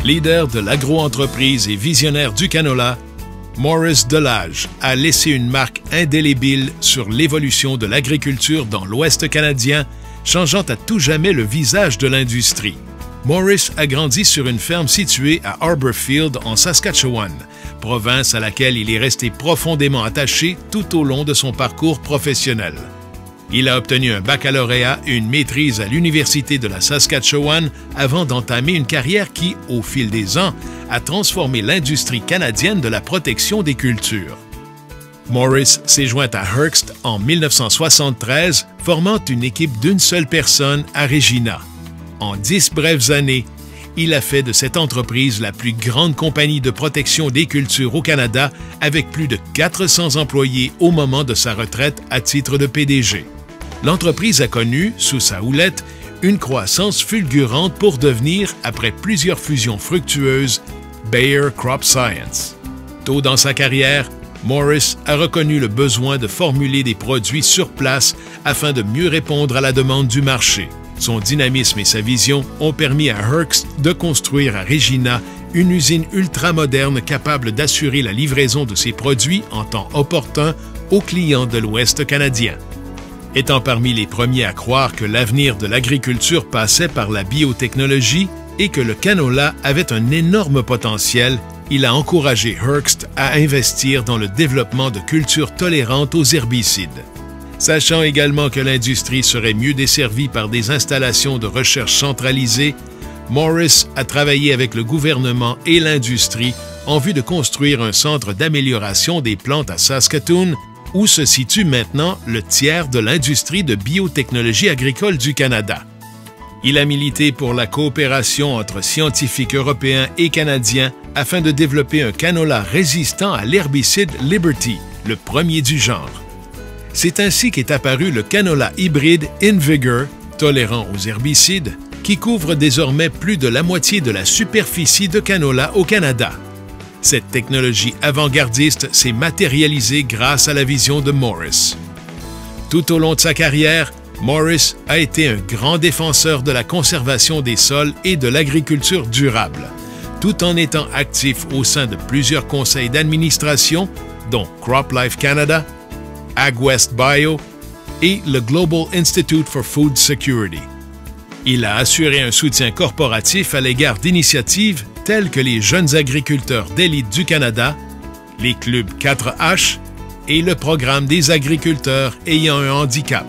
Leader de l'agro-entreprise et visionnaire du canola, Maurice Delage a laissé une marque indélébile sur l'évolution de l'agriculture dans l'Ouest canadien, changeant à tout jamais le visage de l'industrie. Maurice a grandi sur une ferme située à Arborfield, en Saskatchewan, province à laquelle il est resté profondément attaché tout au long de son parcours professionnel. Il a obtenu un baccalauréat et une maîtrise à l'Université de la Saskatchewan avant d'entamer une carrière qui, au fil des ans, a transformé l'industrie canadienne de la protection des cultures. Maurice s'est joint à Hearst en 1973, formant une équipe d'une seule personne à Regina. En 10 brèves années, il a fait de cette entreprise la plus grande compagnie de protection des cultures au Canada, avec plus de 400 employés au moment de sa retraite à titre de PDG. L'entreprise a connu, sous sa houlette, une croissance fulgurante pour devenir, après plusieurs fusions fructueuses, Bayer Crop Science. Tôt dans sa carrière, Maurice a reconnu le besoin de formuler des produits sur place afin de mieux répondre à la demande du marché. Son dynamisme et sa vision ont permis à Hearst de construire à Regina une usine ultramoderne capable d'assurer la livraison de ses produits en temps opportun aux clients de l'Ouest canadien. Étant parmi les premiers à croire que l'avenir de l'agriculture passait par la biotechnologie et que le canola avait un énorme potentiel, il a encouragé Hearst à investir dans le développement de cultures tolérantes aux herbicides. Sachant également que l'industrie serait mieux desservie par des installations de recherche centralisées, Maurice a travaillé avec le gouvernement et l'industrie en vue de construire un centre d'amélioration des plantes à Saskatoon, où se situe maintenant le tiers de l'industrie de biotechnologie agricole du Canada. Il a milité pour la coopération entre scientifiques européens et canadiens afin de développer un canola résistant à l'herbicide Liberty, le premier du genre. C'est ainsi qu'est apparu le canola hybride InVigor, tolérant aux herbicides, qui couvre désormais plus de la moitié de la superficie de canola au Canada. Cette technologie avant-gardiste s'est matérialisée grâce à la vision de Maurice. Tout au long de sa carrière, Maurice a été un grand défenseur de la conservation des sols et de l'agriculture durable, tout en étant actif au sein de plusieurs conseils d'administration, dont CropLife Canada, AgWest Bio et le Global Institute for Food Security. Il a assuré un soutien corporatif à l'égard d'initiatives telles que les Jeunes agriculteurs d'élite du Canada, les clubs 4H et le programme des agriculteurs ayant un handicap.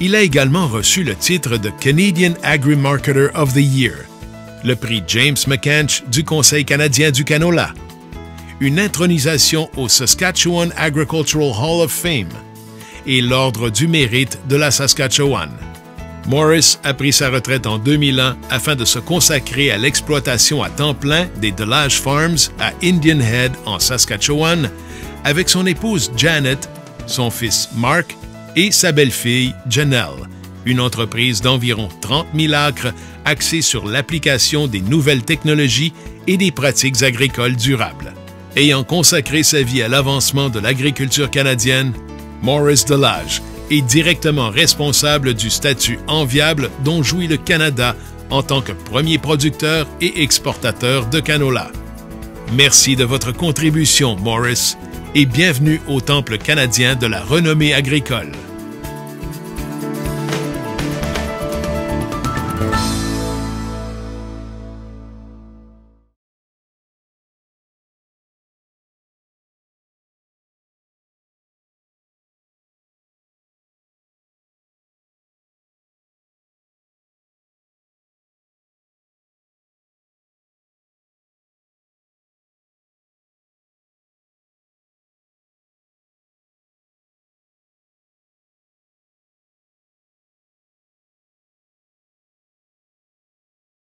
Il a également reçu le titre de Canadian Agri-Marketer of the Year, le prix James McCanch du Conseil canadien du canola, une intronisation au Saskatchewan Agricultural Hall of Fame et l'Ordre du Mérite de la Saskatchewan. Maurice a pris sa retraite en 2001 afin de se consacrer à l'exploitation à temps plein des Delage Farms à Indian Head en Saskatchewan avec son épouse Janet, son fils Mark et sa belle-fille Janelle, une entreprise d'environ 30 000 acres axée sur l'application des nouvelles technologies et des pratiques agricoles durables. Ayant consacré sa vie à l'avancement de l'agriculture canadienne, Maurice Delage est directement responsable du statut enviable dont jouit le Canada en tant que premier producteur et exportateur de canola. Merci de votre contribution, Maurice, et bienvenue au Temple canadien de la renommée agricole.